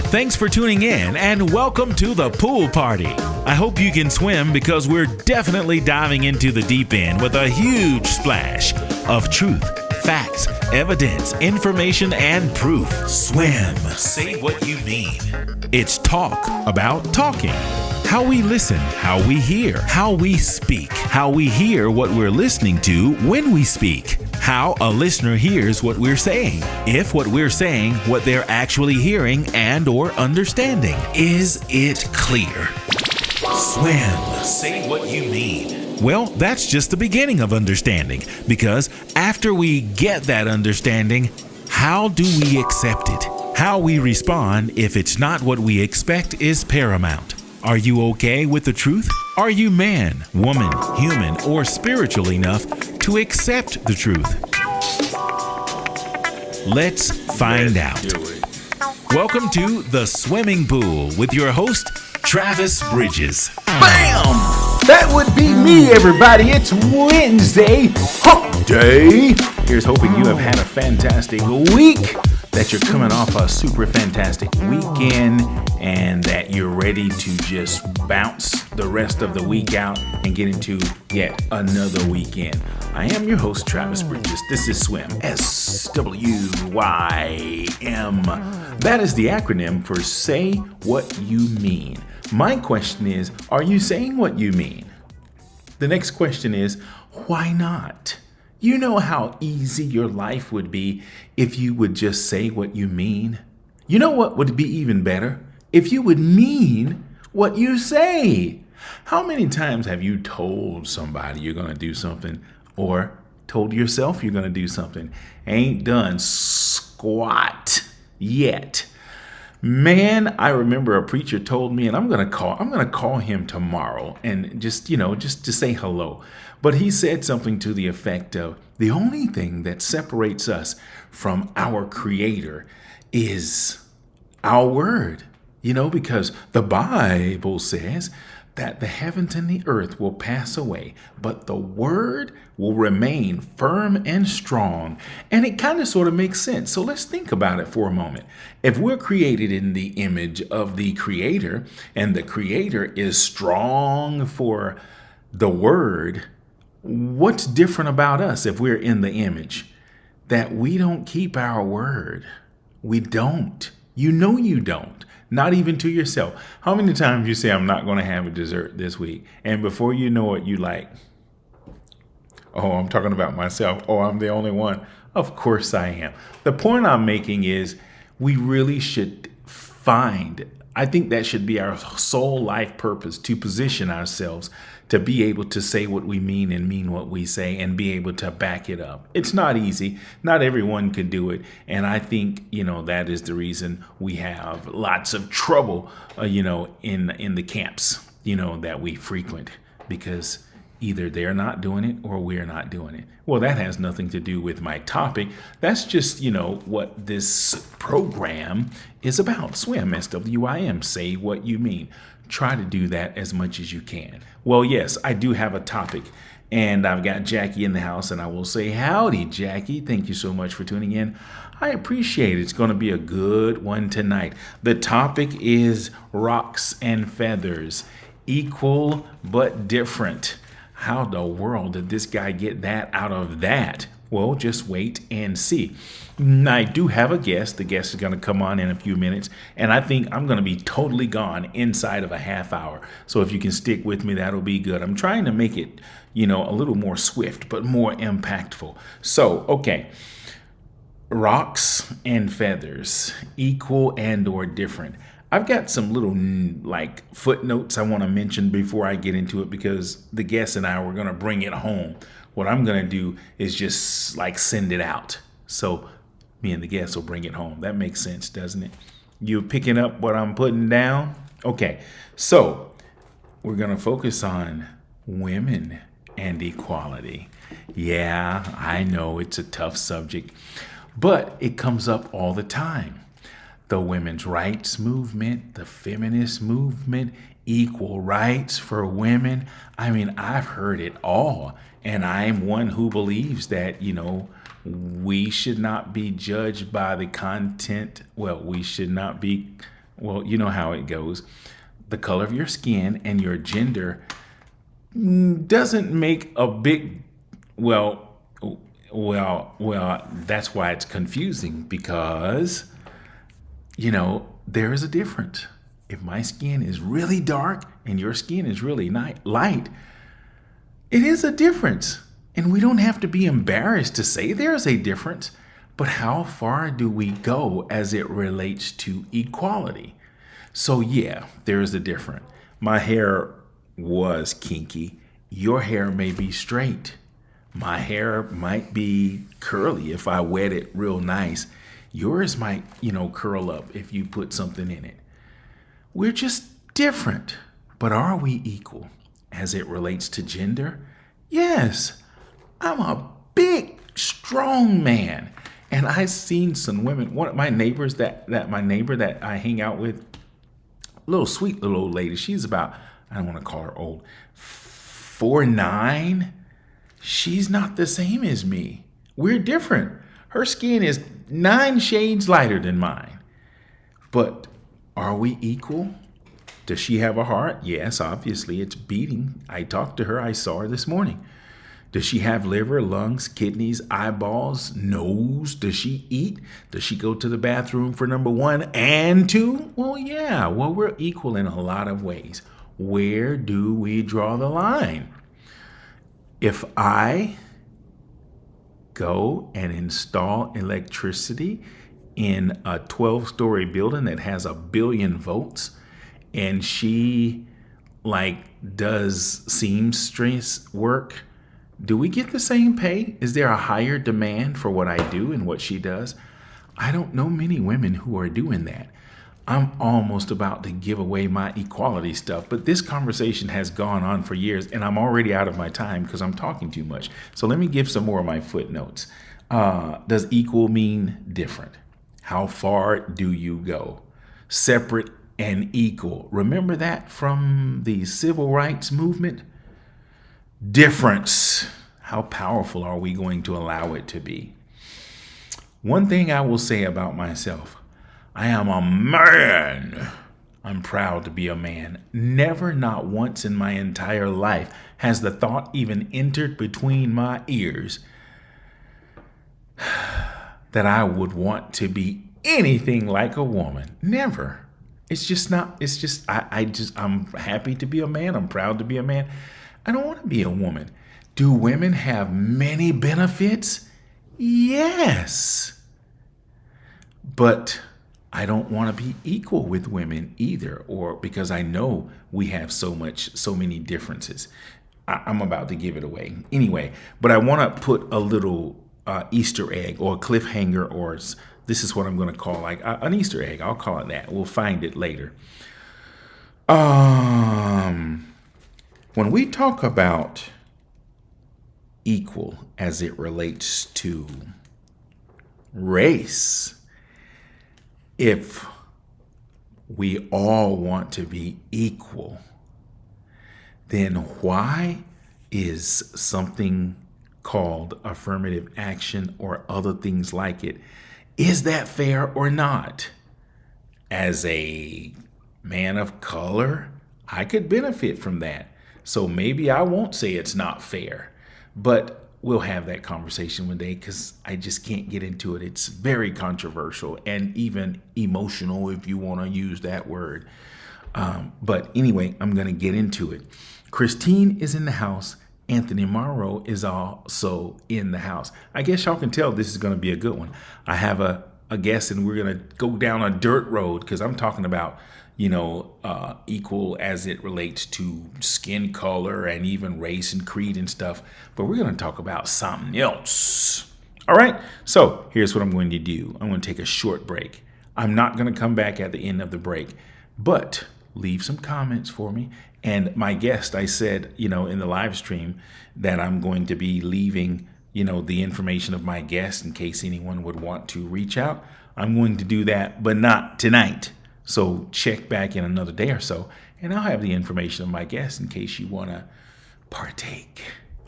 Thanks for tuning in and welcome to the pool party. I hope you can swim because we're definitely diving into the deep end with a huge splash of truth, facts, evidence, information, and proof. Swim. Say what you mean. It's talk about talking. How we listen, how we hear, how we speak, how we hear what we're listening to when we speak, how a listener hears what we're saying, if what we're saying, what they're actually hearing and or understanding. Is it clear? Swim. Say what you mean. Well, that's just the beginning of understanding, because after we get that understanding, how do we accept it? How we respond if it's not what we expect is paramount. Are you okay with the truth? Are you man, woman, human, or spiritual enough to accept the truth? Let's find out. Welcome to The Swimming Pool with your host, Travis Bridges. Bam! That would be me, everybody. It's Wednesday, hump day. Here's hoping you have had a fantastic week, that you're coming off a super fantastic weekend, and that you're ready to just bounce the rest of the week out and get into yet another weekend. I am your host, Travis Bridges. This is SWIM, S-W-Y-M. That is the acronym for Say What You Mean. My question is, are you saying what you mean? The next question is, why not? You know how easy your life would be if you would just say what you mean? You know what would be even better? If you would mean what you say. How many times have you told somebody you're going to do something, or told yourself you're going to do something? Ain't done squat yet. Man, I remember a preacher told me, and I'm gonna call him tomorrow, and just to say hello. But he said something to the effect of, the only thing that separates us from our Creator is our word. Because the Bible says that the heavens and the earth will pass away, but the word will remain firm and strong. And it kind of sort of makes sense. So let's think about it for a moment. If we're created in the image of the Creator, and the Creator is strong for the word, what's different about us if we're in the image? That we don't keep our word. We don't. You don't. Not even to yourself. How many times you say, I'm not going to have a dessert this week, and before you know it, you like, oh, I'm talking about myself. Oh, I'm the only one. Of course I am. The point I'm making is we really should I think that should be our sole life purpose, to position ourselves to be able to say what we mean and mean what we say and be able to back it up. It's not easy. Not everyone can do it. And I think, that is the reason we have lots of trouble, in the camps, that we frequent, because either they're not doing it or we're not doing it. Well, that has nothing to do with my topic. That's just, what this program is about. SWIM, S-W-I-M, say what you mean. Try to do that as much as you can. Well, yes, I do have a topic, and I've got Jackie in the house, and I will say howdy, Jackie. Thank you so much for tuning in. I appreciate it. It's going to be a good one tonight. The topic is rocks and feathers, equal but different. How the world did this guy get that out of that? Well, just wait and see. I do have a guest. The guest is going to come on in a few minutes, and I think I'm going to be totally gone inside of a half hour. So if you can stick with me, that'll be good. I'm trying to make it, a little more swift, but more impactful. So, okay. Rocks and feathers, equal and or different. I've got some little footnotes I want to mention before I get into it, because the guest and I were going to bring it home. What I'm going to do is just send it out. So me and the guest will bring it home. That makes sense, doesn't it? You picking up what I'm putting down? Okay. So we're going to focus on women and equality. Yeah, I know it's a tough subject, but it comes up all the time. The women's rights movement, the feminist movement, equal rights for women. I mean, I've heard it all. And I'm one who believes that, we should not be judged by the content. Well, we should not be Well, you know how it goes. The color of your skin and your gender doesn't make a big, well, that's why it's confusing because, there is a difference. If my skin is really dark and your skin is really light, it is a difference. And we don't have to be embarrassed to say there's a difference. But how far do we go as it relates to equality? So yeah, there is a difference. My hair was kinky. Your hair may be straight. My hair might be curly if I wet it real nice. Yours might, curl up if you put something in it. We're just different. But are we equal as it relates to gender? Yes. I'm a big, strong man. And I've seen some women, one of my neighbors my neighbor that I hang out with, sweet little old lady. She's about, I don't want to call her old, 4'9". She's not the same as me. We're different. Her skin is 9 shades lighter than mine. But are we equal? Does she have a heart? Yes, obviously it's beating. I talked to her. I saw her this morning. Does she have liver, lungs, kidneys, eyeballs, nose? Does she eat? Does she go to the bathroom for number 1 and 2? Well, yeah. Well, we're equal in a lot of ways. Where do we draw the line? If I go and install electricity in a 12-story building that has 1 billion volts, and she does seamstress work, do we get the same pay? Is there a higher demand for what I do and what she does? I don't know many women who are doing that. I'm almost about to give away my equality stuff, but this conversation has gone on for years and I'm already out of my time because I'm talking too much. So let me give some more of my footnotes. Does equal mean different? How far do you go? Separate and equal. Remember that from the civil rights movement? Difference. How powerful are we going to allow it to be? One thing I will say about myself, I am a man. I'm proud to be a man. Never, not once in my entire life has the thought even entered between my ears that I would want to be anything like a woman. Never. I'm happy to be a man. I'm proud to be a man. I don't want to be a woman. Do women have many benefits? Yes. But I don't want to be equal with women either, or because I know we have so many differences. I'm about to give it away. Anyway, but I want to put a little Easter egg or cliffhanger, or this is what I'm going to call an Easter egg. I'll call it that. We'll find it later. When we talk about equal as it relates to race, if we all want to be equal, then why is something called affirmative action or other things like it, is that fair or not? As a man of color, I could benefit from that. So maybe I won't say it's not fair, but we'll have that conversation one day because I just can't get into it. It's very controversial and even emotional, if you want to use that word. But anyway, I'm going to get into it. Christine is in the house. Anthony Morrow is also in the house. I guess y'all can tell this is going to be a good one. I have a guest and we're going to go down a dirt road because I'm talking about equal as it relates to skin color and even race and creed and stuff. But we're going to talk about something else. All right. So here's what I'm going to do. I'm going to take a short break. I'm not going to come back at the end of the break, but leave some comments for me. And my guest, I said, in the live stream that I'm going to be leaving, the information of my guest in case anyone would want to reach out. I'm going to do that, but not tonight. So check back in another day or so, and I'll have the information of my guest in case you want to partake.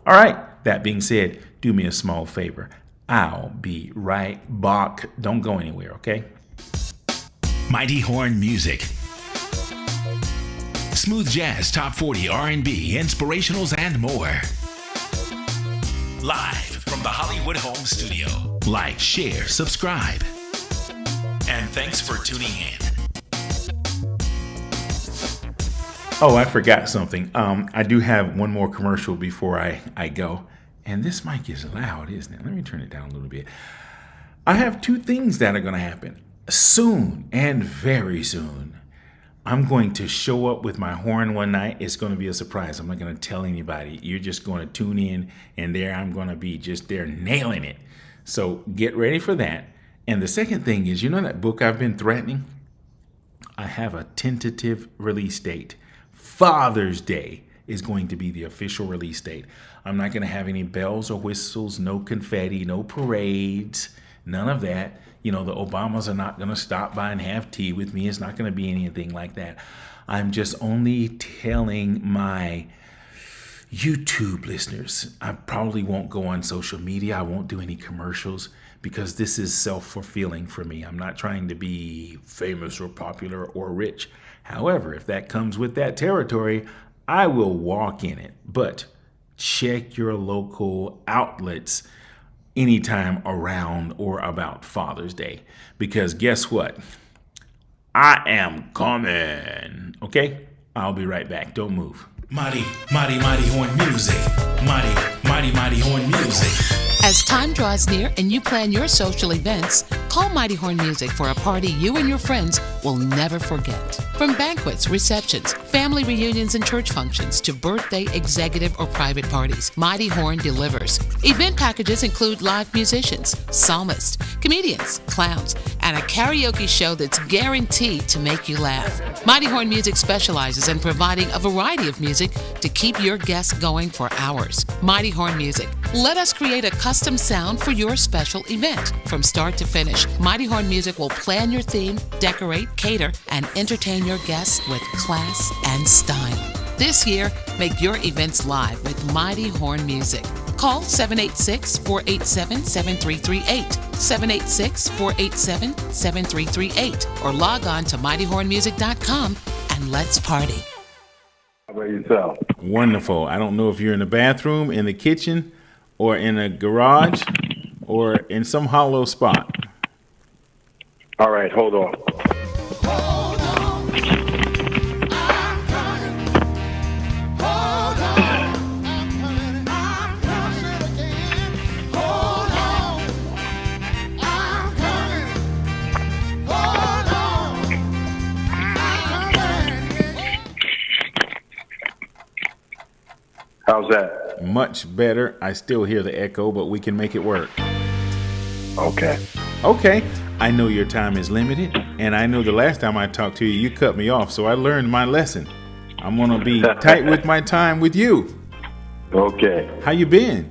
All right. That being said, do me a small favor. I'll be right back. Don't go anywhere, okay? Mighty Horn Music. Smooth jazz, top 40, R&B, inspirationals, and more. Live from the Hollywood Home Studio. Like, share, subscribe. And thanks for tuning in. Oh, I forgot something. I do have one more commercial before I go. And this mic is loud, isn't it? Let me turn it down a little bit. I have two things that are going to happen soon and very soon. I'm going to show up with my horn one night. It's going to be a surprise. I'm not going to tell anybody. You're just going to tune in, and there I'm going to be just there nailing it. So get ready for that. And the second thing is, you know that book I've been threatening? I have a tentative release date. Father's Day is going to be the official release date. I'm not going to have any bells or whistles, no confetti, no parades, none of that. You know, the Obamas are not going to stop by and have tea with me. It's not going to be anything like that. I'm just only telling my YouTube listeners. I probably won't go on social media. I won't do any commercials because this is self-fulfilling for me. I'm not trying to be famous or popular or rich. However, if that comes with that territory, I will walk in it. But check your local outlets anytime around or about Father's Day. Because guess what? I am coming. Okay? I'll be right back. Don't move. Mighty Horn Music. Mighty Horn Music. As time draws near and you plan your social events, call Mighty Horn Music for a party you and your friends will never forget. From banquets, receptions, family reunions, and church functions to birthday, executive, or private parties, Mighty Horn delivers. Event packages include live musicians, psalmists, comedians, clowns, and a karaoke show that's guaranteed to make you laugh. Mighty Horn Music specializes in providing a variety of music to keep your guests going for hours. Mighty Horn Music. Let us create a custom sound for your special event. From start to finish, Mighty Horn Music will plan your theme, decorate, cater, and entertain your guests with class and style. This year, make your events live with Mighty Horn Music. Call 786-487-7338, 786-487-7338, or log on to mightyhornmusic.com and let's party. How about yourself? Wonderful. I don't know if you're in the bathroom, in the kitchen, or in a garage, or in some hollow spot. All right, hold on. Hold on, I'm coming. Hold on, I'm coming again. Hold on, I'm coming. Hold on, I'm coming. How's that? Much better. I still hear the echo, but we can make it work. Okay. Okay. I know your time is limited, and I know the last time I talked to you, you cut me off, so I learned my lesson. I'm going to be tight with my time with you. Okay. How you been?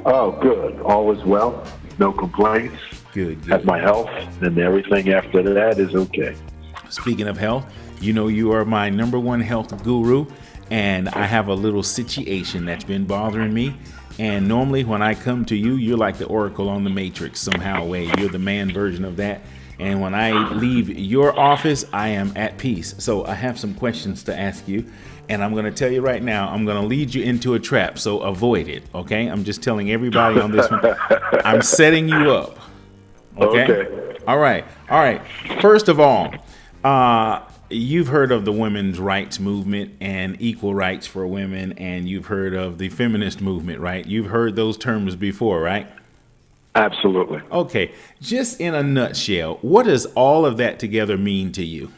Oh, good. All is well. No complaints. Good. Have my health, and everything after that is okay. Speaking of health, you know you are my number one health guru, and I have a little situation that's been bothering me. And normally when I come to you, you're like the Oracle on the Matrix somehow way. You're the man version of that. And when I leave your office, I am at peace. So I have some questions to ask you. And I'm going to tell you right now, I'm going to lead you into a trap. So avoid it. Okay. I'm just telling everybody on this one. I'm setting you up. Okay. All right. First of all, you've heard of the women's rights movement and equal rights for women, and you've heard of the feminist movement, right? You've heard those terms before, right? Absolutely. Okay, just in a nutshell, what does all of that together mean to you?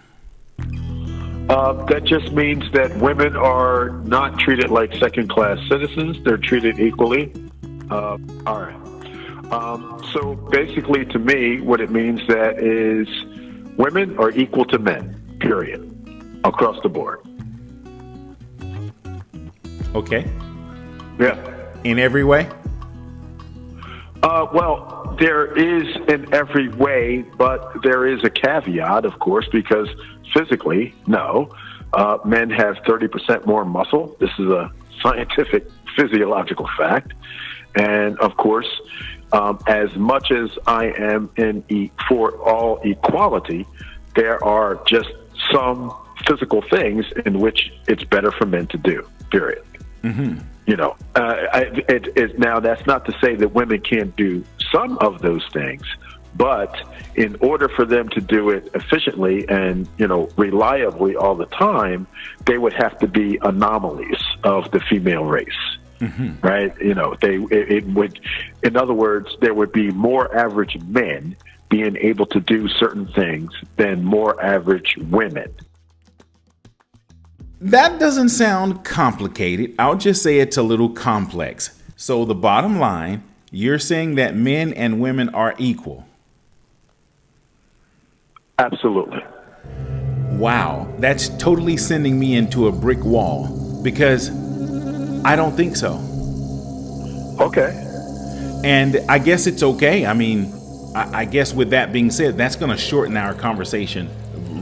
That just means that women are not treated like second-class citizens. They're treated equally. All right. So basically, to me, what it means that is women are equal to men. Period. Across the board. Okay. Yeah. In every way? Well, there is in every way, but there is a caveat, of course, because physically, no. Men have 30% more muscle. This is a scientific, physiological fact. And, of course, as much as I am for all equality, there are just some physical things in which it's better for men to do, period. You know, now that's not to say that women can't do some of those things, but in order for them to do it efficiently and, you know, reliably all the time, they would have to be anomalies of the female race. Right? You know, it would, in other words, there would be more average men being able to do certain things than more average women. That doesn't sound complicated. I'll just say it's a little complex. So the bottom line, you're saying that men and women are equal. Absolutely. Wow, that's totally sending me into a brick wall because I don't think so. Okay. And I guess it's okay. I mean, I guess with that being said, that's going to shorten our conversation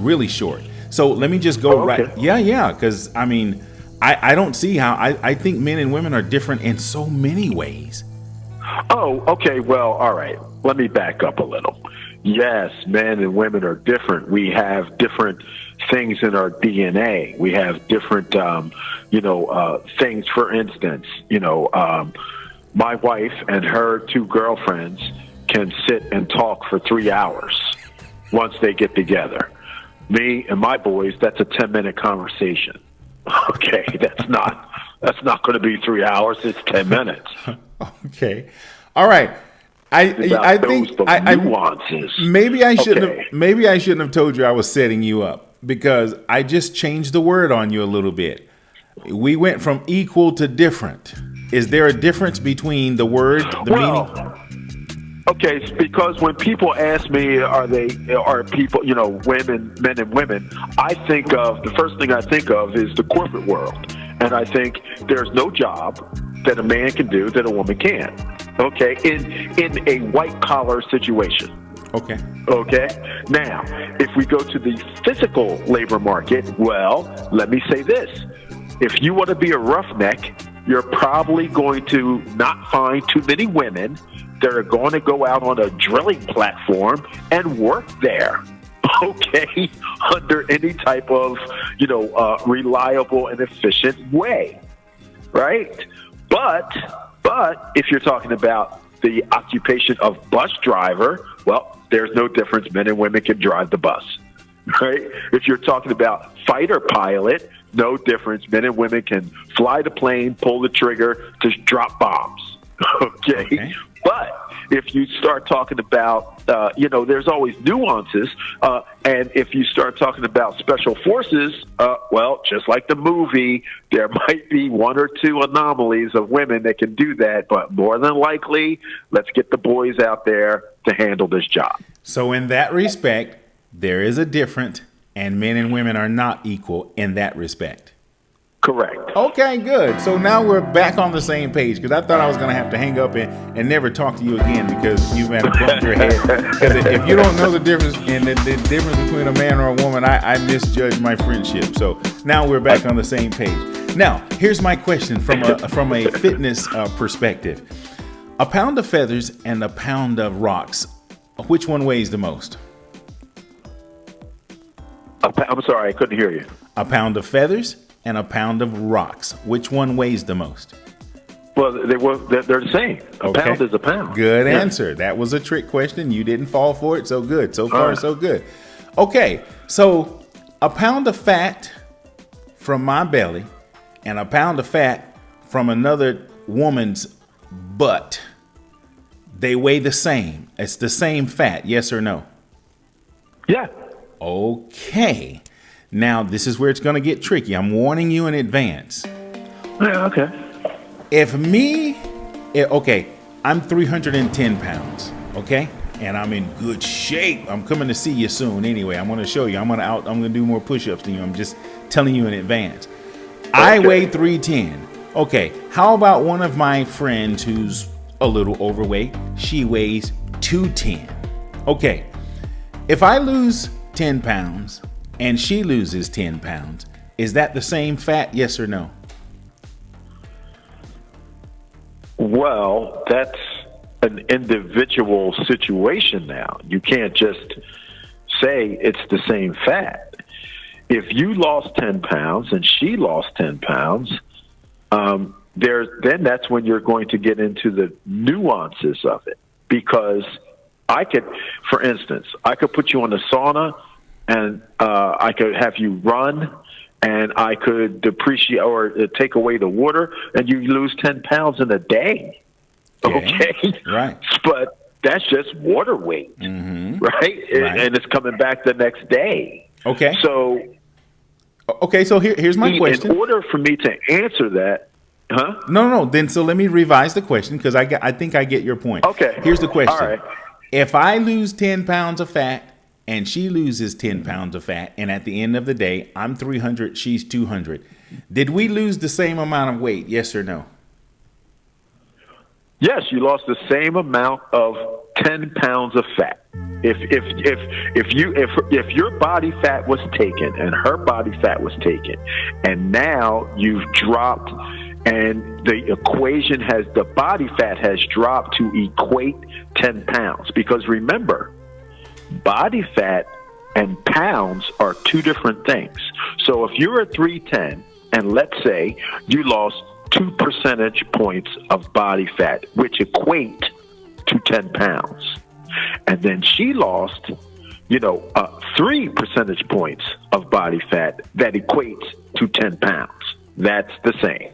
really short. So let me just go okay. right. Yeah. Because I mean, I don't see how I think men and women are different in so many ways. Oh, okay. Well, all right. Let me back up a little. Yes, men and women are different. We have different things in our DNA. We have different, things. For instance, my wife and her two girlfriends can sit and talk for 3 hours once they get together. Me and my boys, that's a 10-minute conversation. Okay, that's not going to be 3 hours. It's 10 minutes. Okay, all right. I think nuances. Maybe I shouldn't have told you I was setting you up because I just changed the word on you a little bit. We went from equal to different. Is there a difference between the word, meaning? Okay, because when people ask me, are people, women, men and women, the first thing I think of is the corporate world. And I think there's no job that a man can do that a woman can't. Okay, in a white collar situation. Okay. Now, if we go to the physical labor market, well, let me say this. If you want to be a roughneck, you're probably going to not find too many women that are going to go out on a drilling platform and work there. Okay, under any type of, reliable and efficient way, right? But if you're talking about the occupation of bus driver, well, there's no difference. Men and women can drive the bus, right? If you're talking about fighter pilot, no difference. Men and women can fly the plane, pull the trigger, just drop bombs, okay? But if you start talking about, there's always nuances. And if you start talking about special forces, well, just like the movie, there might be one or two anomalies of women that can do that. But more than likely, let's get the boys out there to handle this job. So in that respect, there is a difference, and men and women are not equal in that respect. Correct. Okay, good. So now we're back on the same page because I thought I was going to have to hang up and never talk to you again because you've had to bump your head. Because if you don't know the difference in the difference between a man or a woman, I misjudge my friendship. So now we're back on the same page. Now, here's my question from a fitness perspective. A pound of feathers and a pound of rocks, which one weighs the most? I'm sorry, I couldn't hear you. A pound of feathers and a pound of rocks. Which one weighs the most? Well, they're the same. A pound is a pound. Good answer. That was a trick question. You didn't fall for it. So good. So far, so good. Okay, so a pound of fat from my belly and a pound of fat from another woman's butt, they weigh the same. It's the same fat, yes or no? Yeah. Okay. Now, this is where it's going to get tricky. I'm warning you in advance. Yeah, okay. I'm 310 pounds, okay? And I'm in good shape. I'm coming to see you soon anyway. I'm going to show you. I'm going to do more push-ups than you. I'm just telling you in advance. Okay. I weigh 310. Okay, how about one of my friends who's a little overweight? She weighs 210. Okay, if I lose 10 pounds and she loses 10 pounds, is that the same fat, yes or no? Well, that's an individual situation now. You can't just say it's the same fat. If you lost 10 pounds and she lost 10 pounds, then that's when you're going to get into the nuances of it. Because for instance, I could put you on the sauna and I could have you run, and I could depreciate or take away the water, and you lose 10 pounds in a day. Okay? Right. But that's just water weight, right? And it's coming back the next day. Okay. So here's my question. In order for me to answer that, No. Then so let me revise the question, because I think I get your point. Okay. Here's the question. All right. If I lose 10 pounds of fat and she loses 10 pounds of fat, and at the end of the day, I'm 300, she's 200, did we lose the same amount of weight? Yes or no? Yes, you lost the same amount of 10 pounds of fat. If your body fat was taken and her body fat was taken, and now you've dropped, and the equation the body fat has dropped to equate 10 pounds. Because remember, body fat and pounds are two different things. So if you're at 310, and let's say you lost 2 percentage points of body fat, which equate to 10 pounds, and then she lost, 3 percentage points of body fat, that equates to 10 pounds. That's the same.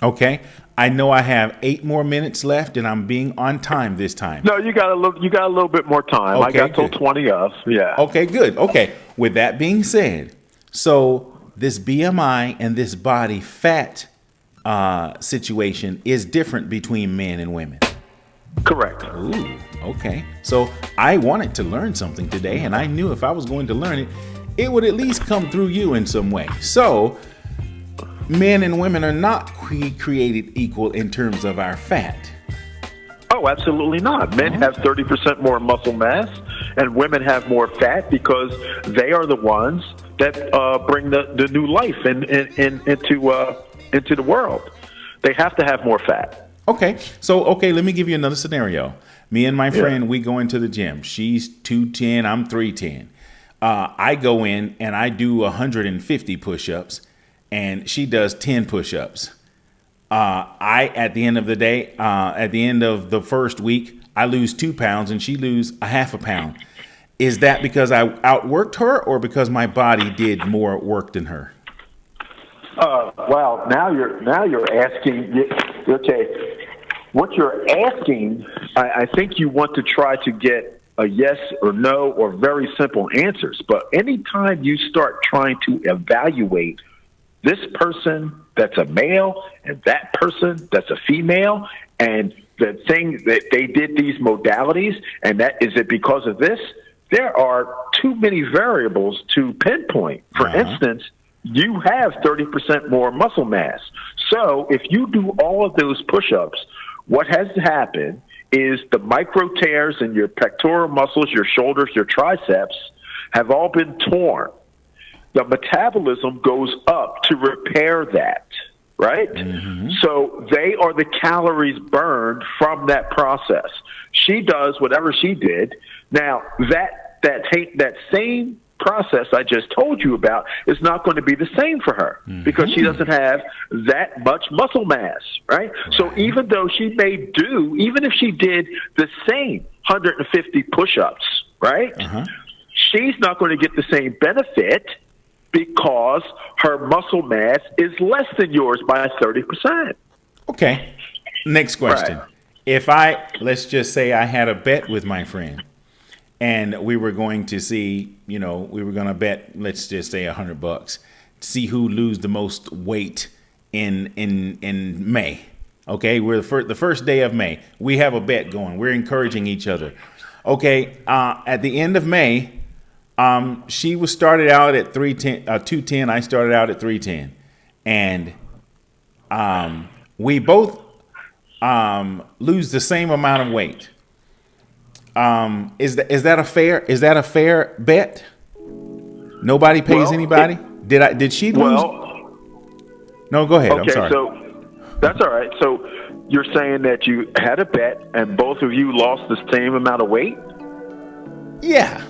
Okay. I know I have 8 more minutes left, and I'm being on time this time. No, you got a little bit more time. Okay, I got till good. 20 of. Yeah. Okay, good. Okay. With that being said, so this BMI and this body fat situation is different between men and women. Correct. Ooh, okay. So I wanted to learn something today, and I knew if I was going to learn it, it would at least come through you in some way. So men and women are not created equal in terms of our fat. Oh, absolutely not. Men have 30% more muscle mass, and women have more fat, because they are the ones that bring the new life into the world. They have to have more fat. Okay. So, let me give you another scenario. Me and my friend, we go into the gym. She's 210, I'm 310. I go in and I do 150 push-ups, and she does 10 push-ups. At the end of the day, at the end of the first week, I lose 2 pounds and she lose a half a pound. Is that because I outworked her, or because my body did more work than her? Well, now you're asking. Okay, what you're asking, I think you want to try to get a yes or no or very simple answers. But anytime you start trying to evaluate this person that's a male and that person that's a female, and the thing that they did these modalities, and that is it because of this, there are too many variables to pinpoint. For instance, you have 30% more muscle mass. So if you do all of those push-ups, what has happened is the micro tears in your pectoral muscles, your shoulders, your triceps have all been torn. The metabolism goes up to repair that, right? So they are the calories burned from that process. She does whatever she did. Now, that same process I just told you about is not going to be the same for her, because she doesn't have that much muscle mass, right? So even though even if she did the same 150 push-ups, right? She's not going to get the same benefit, because her muscle mass is less than yours by 30%. Okay. Next question. Right. If let's just say I had a bet with my friend, and we were going to see, we were going to bet, let's just say $100, to see who lose the most weight in May. Okay, we're the first day of May. We have a bet going. We're encouraging each other. Okay, at the end of May, she was started out at 210. I started out at 310, and we both lose the same amount of weight. Is that a fair bet? Nobody pays anybody. Did she lose? No, go ahead. Okay, I'm sorry. So that's all right. So you're saying that you had a bet and both of you lost the same amount of weight? Yeah.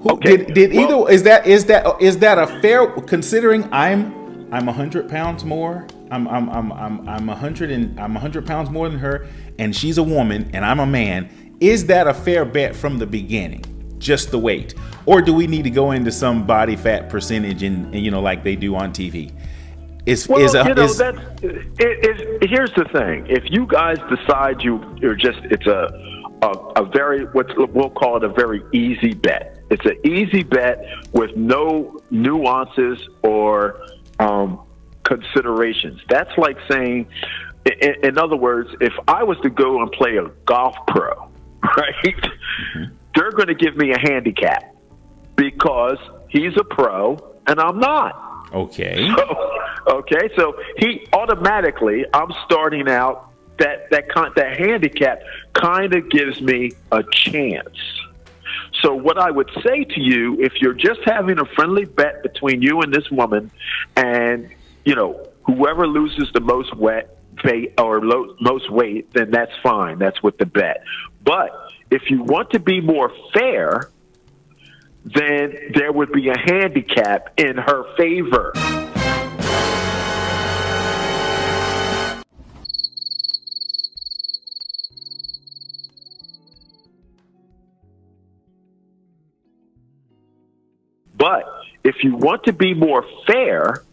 Okay. Did either is that a fair, considering I'm 100 pounds more. I'm 100 pounds more than her, and she's a woman and I'm a man. Is that a fair bet from the beginning? Just the weight, or do we need to go into some body fat percentage and like they do on TV? Here's the thing. If you guys decide you're just, it's a very, we'll call it a very easy bet. It's an easy bet with no nuances or considerations. That's like saying, in other words, if I was to go and play a golf pro, right, they're going to give me a handicap because he's a pro and I'm not. Okay. So he automatically, I'm starting out, that handicap kind of gives me a chance. So what I would say to you, if you're just having a friendly bet between you and this woman, and whoever loses the most weight, then that's fine. That's with the bet. But if you want to be more fair, then there would be a handicap in her favor. But if you want to be more fair,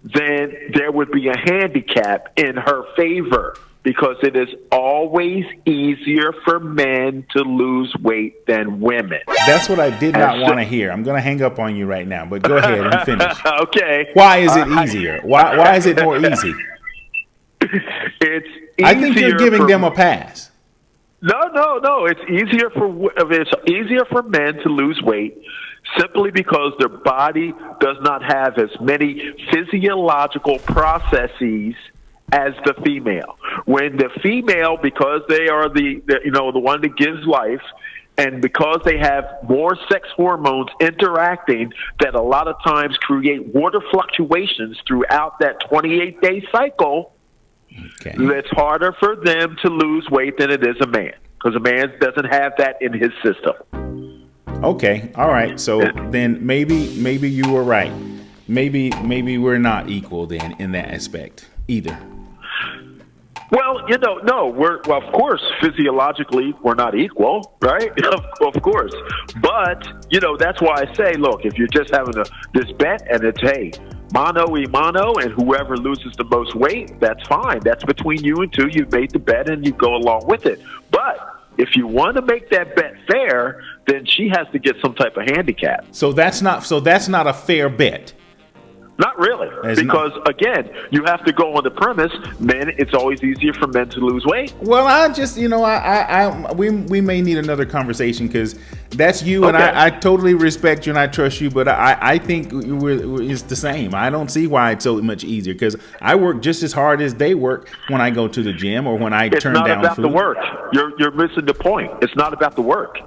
then there would be a handicap in her favor, because it is always easier for men to lose weight than women. That's what I did not want to hear. I'm going to hang up on you right now, but go ahead and finish. Okay. Why is it easier? Why is it more easy? It's easier. I think you're giving them a pass. No. It's easier for men to lose weight simply because their body does not have as many physiological processes as the female. When the female, because they are the one that gives life, and because they have more sex hormones interacting that a lot of times create water fluctuations throughout that 28-day cycle, it's harder for them to lose weight than it is a man, because a man doesn't have that in his system. Okay, all right. So then maybe you were right. Maybe we're not equal then in that aspect either. Well, of course, physiologically, we're not equal, right? Of course. But, that's why I say, look, if you're just having this bet and it's, hey, mano y mano, and whoever loses the most weight, that's fine. That's between you and two. You made the bet and you go along with it. But if you want to make that bet fair, then she has to get some type of handicap. So that's not a fair bet. Not really, because again, you have to go on the premise, men. It's always easier for men to lose weight. Well, I just, we may need another conversation, because that's you, and I totally respect you and I trust you, but I think it's the same. I don't see why it's so much easier, because I work just as hard as they work when I go to the gym or when I turn down food. It's not about the work. You're missing the point. It's not about the work.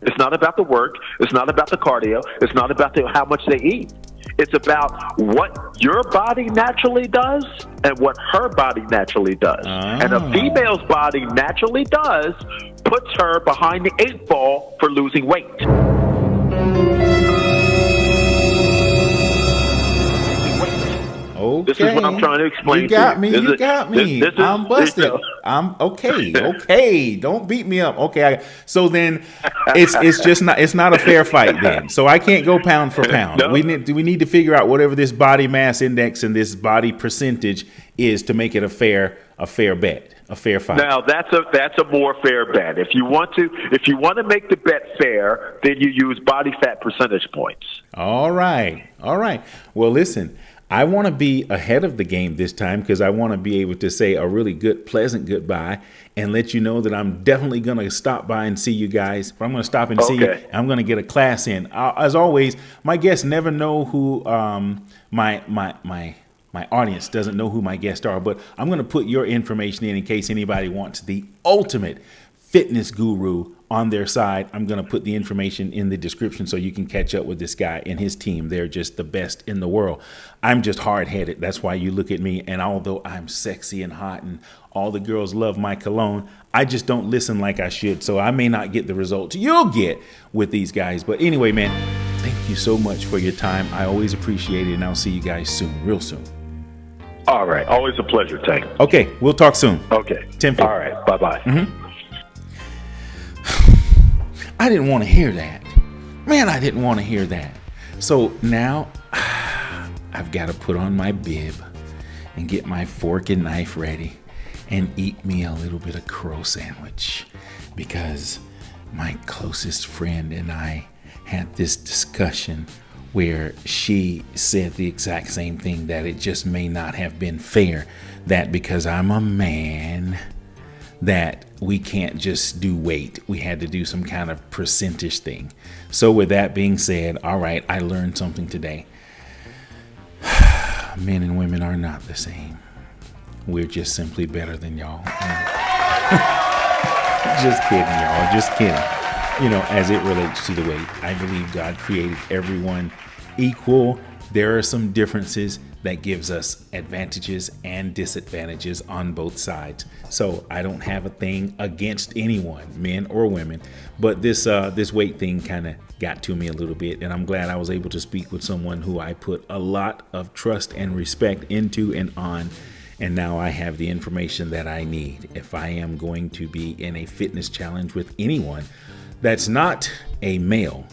It's not about the work. It's not about the cardio. It's not about how much they eat. It's about what your body naturally does and what her body naturally does. And a female's body naturally does puts her behind the 8 ball for losing weight. Okay. This is what I'm trying to explain. You got to you. You got me. I'm busted. I'm okay. Okay. Don't beat me up. Okay. So then it's not a fair fight then. So I can't go pound for pound. No. We need to figure out whatever this body mass index and this body percentage is to make it a fair bet, a fair fight. Now that's a more fair bet. If you want to make the bet fair, then you use body fat percentage points. All right. Well, listen, I want to be ahead of the game this time, because I want to be able to say a really good, pleasant goodbye and let you know that I'm definitely going to stop by and see you guys. I'm going to stop and see you. I'm going to get a class in. As always, my guests never know who my audience doesn't know who my guests are, but I'm going to put your information in case anybody wants the ultimate fitness guru on their side. I'm going to put the information in the description so you can catch up with this guy and his team. They're just the best in the world. I'm just hard-headed. That's why you look at me. And although I'm sexy and hot and all the girls love my cologne, I just don't listen like I should. So I may not get the results you'll get with these guys. But anyway, man, thank you so much for your time. I always appreciate it. And I'll see you guys soon, real soon. All right. Always a pleasure, Tank. Okay. We'll talk soon. Okay. 10-4. All right. Bye-bye. I didn't want to hear that. Man, I didn't want to hear that. So now I've got to put on my bib and get my fork and knife ready and eat me a little bit of crow sandwich, because my closest friend and I had this discussion where she said the exact same thing, that it just may not have been fair, that because I'm a man, that we can't just do weight. We had to do some kind of percentage thing. So with that being said, all right, I learned something today. Men and women are not the same. We're just simply better than y'all. Just kidding, y'all. Just kidding. You know, as it relates to the weight, I believe God created everyone equal. There are some differences that gives us advantages and disadvantages on both sides. So I don't have a thing against anyone, men or women, but this weight thing kind of got to me a little bit, and I'm glad I was able to speak with someone who I put a lot of trust and respect into and on, and now I have the information that I need. If I am going to be in a fitness challenge with anyone that's not a male,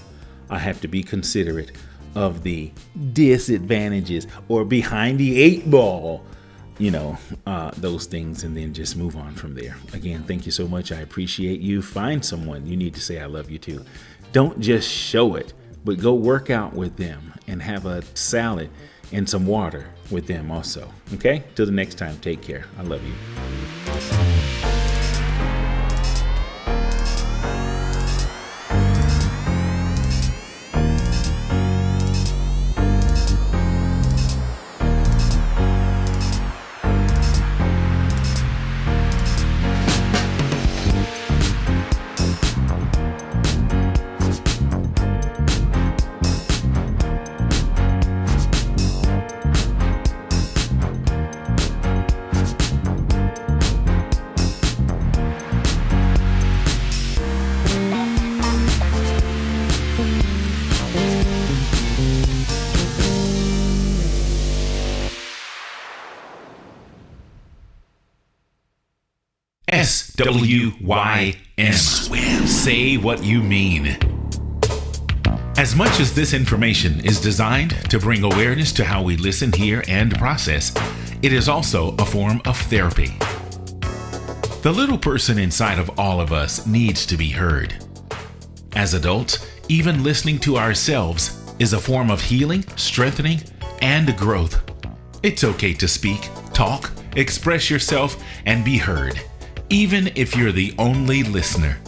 I have to be considerate of the disadvantages or behind the 8 ball, those things, and then just move on from there. Again, thank you so much. I appreciate you. Find someone you need to say I love you to. Don't just show it, but go work out with them and have a salad and some water with them also. Okay? Till the next time, take care. I love you. SWYM. Swim. Say what you mean. As much as this information is designed to bring awareness to how we listen, hear, and process, it is also a form of therapy. The little person inside of all of us needs to be heard. As adults, even listening to ourselves is a form of healing, strengthening, and growth. It's okay to speak, talk, express yourself, and be heard, even if you're the only listener.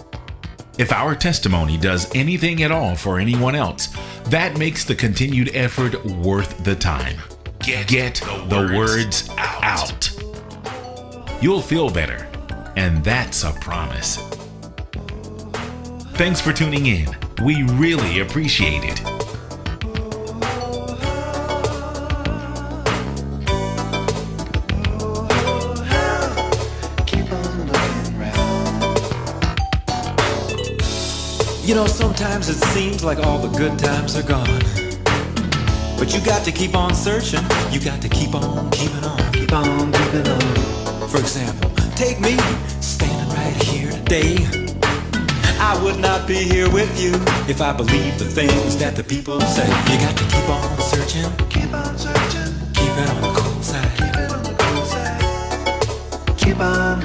If our testimony does anything at all for anyone else, that makes the continued effort worth the time. Get the words out. You'll feel better, and that's a promise. Thanks for tuning in. We really appreciate it. You know, sometimes it seems like all the good times are gone, but you got to keep on searching. You got to keep on keeping on. Keep on keeping on. For example, take me standing right here today. I would not be here with you if I believed the things that the people say. You got to keep on searching. Keep on searching. Keep it on the cool side. Keep it on the cool side. Keep on